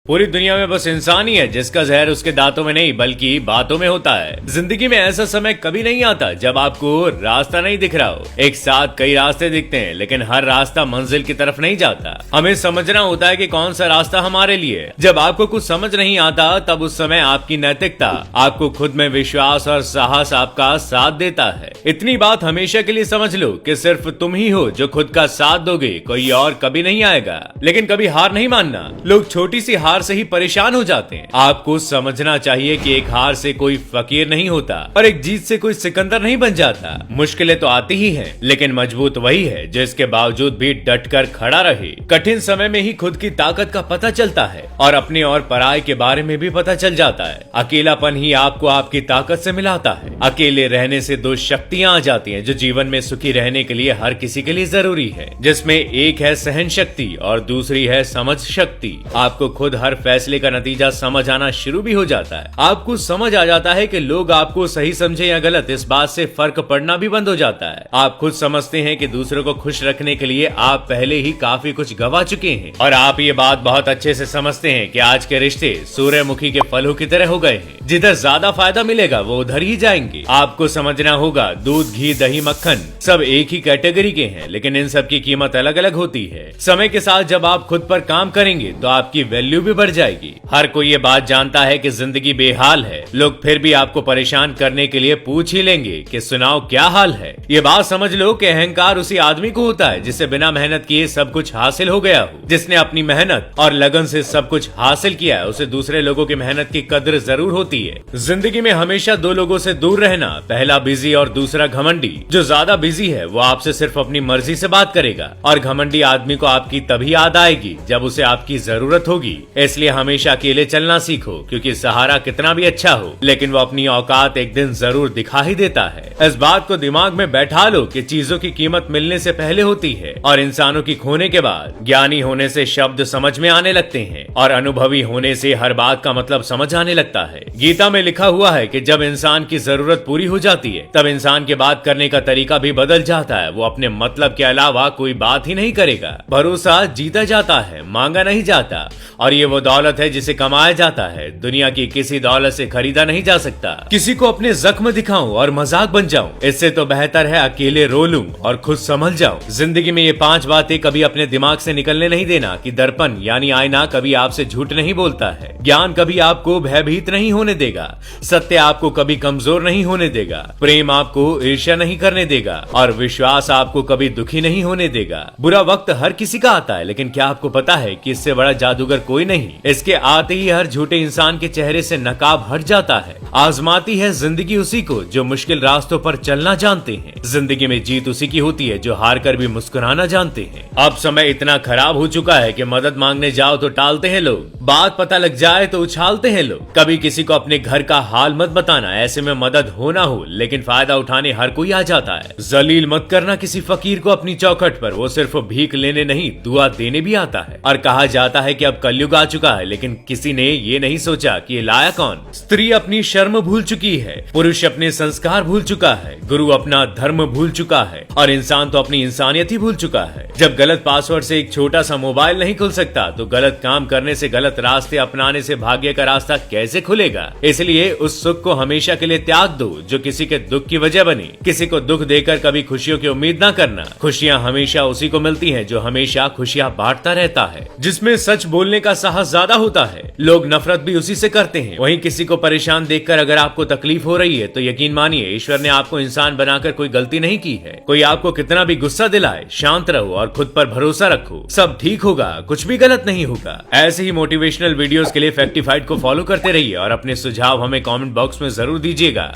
पूरी दुनिया में बस इंसान ही है जिसका जहर उसके दांतों में नहीं बल्कि बातों में होता है। जिंदगी में ऐसा समय कभी नहीं आता जब आपको रास्ता नहीं दिख रहा हो। एक साथ कई रास्ते दिखते हैं लेकिन हर रास्ता मंजिल की तरफ नहीं जाता। हमें समझना होता है कि कौन सा रास्ता हमारे लिए है। जब आपको कुछ समझ नहीं आता तब उस समय आपकी नैतिकता, आपको खुद में विश्वास और साहस आपका साथ देता है। इतनी बात हमेशा के लिए समझ लो कि सिर्फ तुम ही हो जो खुद का साथ दोगे, कोई और कभी नहीं आएगा। लेकिन कभी हार नहीं मानना। लोग छोटी सी हार से ही परेशान हो जाते हैं। आपको समझना चाहिए कि एक हार से कोई फकीर नहीं होता और एक जीत से कोई सिकंदर नहीं बन जाता। मुश्किलें तो आती ही हैं, लेकिन मजबूत वही है जो इसके बावजूद भी डट कर खड़ा रहे। कठिन समय में ही खुद की ताकत का पता चलता है और अपने और पराये के बारे में भी पता चल जाता है। अकेलापन ही आपको आपकी ताकत से मिलाता है। अकेले रहने से दो शक्तियां आ जाती हैं जो जीवन में सुखी रहने के लिए हर किसी के लिए जरूरी है, जिसमें एक है सहन शक्ति और दूसरी है समझ शक्ति। आपको खुद हर फैसले का नतीजा समझ आना शुरू भी हो जाता है। आपको समझ आ जाता है कि लोग आपको सही समझे या गलत, इस बात से फर्क पड़ना भी बंद हो जाता है। आप खुद समझते हैं कि दूसरों को खुश रखने के लिए आप पहले ही काफी कुछ गवा चुके हैं और आप ये बात बहुत अच्छे से समझते हैं कि आज के रिश्ते सूर्यमुखी के फलों की तरह हो गए हैं। जिधर ज्यादा फायदा मिलेगा वो उधर ही जाएंगे। आपको समझना होगा दूध, घी, दही, मक्खन सब एक ही कैटेगरी के हैं, लेकिन इन सब की कीमत अलग अलग होती है। समय के साथ जब आप खुद पर काम करेंगे तो आपकी वैल्यू भी बढ़ जाएगी। हर कोई ये बात जानता है कि जिंदगी बेहाल है, लोग फिर भी आपको परेशान करने के लिए पूछ ही लेंगे कि सुनाओ क्या हाल है। ये बात समझ लो कि अहंकार उसी आदमी को होता है जिसे बिना मेहनत किए सब कुछ हासिल हो गया हो। जिसने अपनी मेहनत और लगन से सब कुछ हासिल किया है उसे दूसरे लोगों की मेहनत की कद्र जरूर होती है। जिंदगी में हमेशा दो लोगों से दूर रहना, पहला बिजी और दूसरा घमंडी। जो ज्यादा बिजी है वो आपसे सिर्फ अपनी मर्जी से बात करेगा और घमंडी आदमी को आपकी तभी याद आएगी जब उसे आपकी जरूरत होगी। इसलिए हमेशा अकेले चलना सीखो, क्योंकि सहारा कितना भी अच्छा हो लेकिन वो अपनी औकात एक दिन जरूर दिखा ही देता है। इस बात को दिमाग में बैठा लो कि चीजों की कीमत मिलने से पहले होती है और इंसानों की खोने के बाद। ज्ञानी होने से शब्द समझ में आने लगते हैं और अनुभवी होने से हर बात का मतलब समझ आने लगता है। गीता में लिखा हुआ है कि जब इंसान की जरूरत पूरी हो जाती है तब इंसान के बात करने का तरीका भी बदल जाता है। वो अपने मतलब के अलावा कोई बात ही नहीं करेगा। भरोसा जीता जाता है, मांगा नहीं जाता, और ये वो दौलत है जिसे कमाया जाता है। दुनिया की किसी दौलत से खरीदा नहीं जा सकता। किसी को अपने जख्म दिखाऊं और मजाक बन जाऊं, इससे तो बेहतर है अकेले रो लूं और खुद संभल जाऊं। जिंदगी में ये 5 बातें कभी अपने दिमाग से निकलने नहीं देना कि दर्पण यानी आईना कभी आपसे झूठ नहीं बोलता है। ज्ञान कभी आपको भयभीत नहीं होने देगा। सत्य आपको कभी कमजोर नहीं होने देगा। प्रेम आपको ईर्ष्या नहीं करने देगा और विश्वास आपको कभी दुखी नहीं होने देगा। बुरा वक्त हर किसी का आता है, लेकिन क्या आपको पता है कि इससे बड़ा जादूगर कोई नहीं। इसके आते ही हर झूठे इंसान के चेहरे से नकाब हट जाता है। आजमाती है जिंदगी उसी को जो मुश्किल रास्तों पर चलना जानते हैं। जिंदगी में जीत उसी की होती है जो हार कर भी मुस्कुराना जानते हैं। अब समय इतना खराब हो चुका है कि मदद मांगने जाओ तो टालते हैं लोग, बात पता लग जाए तो उछालते हैं लोग। कभी किसी को अपने घर का हाल मत बताना, ऐसे में मदद हो ना हो लेकिन फायदा उठाने हर कोई आ जाता है। जलील मत करना किसी फकीर को अपनी चौखट पर, वो सिर्फ भीख लेने नहीं दुआ देने भी आता है। और कहा जाता है कि अब कलयुग आ चुका है, लेकिन किसी ने ये नहीं सोचा कि ये लाया कौन। स्त्री अपनी शर्म भूल चुकी है, पुरुष अपने संस्कार भूल चुका है, गुरु अपना धर्म भूल चुका है और इंसान तो अपनी इंसानियत ही भूल चुका है। जब गलत पासवर्ड से एक छोटा सा मोबाइल नहीं खुल सकता तो गलत काम करने से, गलत रास्ते अपनाने से भाग्य का रास्ता कैसे खुलेगा। इसलिए उस सुख को हमेशा के लिए त्याग दो जो किसी के दुख की वजह बने। किसी को दुख देकर कभी खुशियों की उम्मीद ना करना। खुशियाँ हमेशा उसी को मिलती हैं जो हमेशा खुशियाँ बांटता रहता है, जिसमें सच बोलने का साहस ज्यादा होता है। लोग नफरत भी उसी से करते हैं। वहीं किसी को परेशान देखकर अगर आपको तकलीफ हो रही है तो यकीन मानिए ईश्वर ने आपको इंसान बनाकर कोई गलती नहीं की है। कोई आपको कितना भी गुस्सा दिलाए, शांत रहो और खुद पर भरोसा रखो। सब ठीक होगा, कुछ भी गलत नहीं होगा। ऐसे ही मोटिवेशनल वीडियोस के लिए फैक्टिफाइड को फॉलो करते रहिए और अपने सुझाव हमें कमेंट बॉक्स में जरूर दीजिएगा।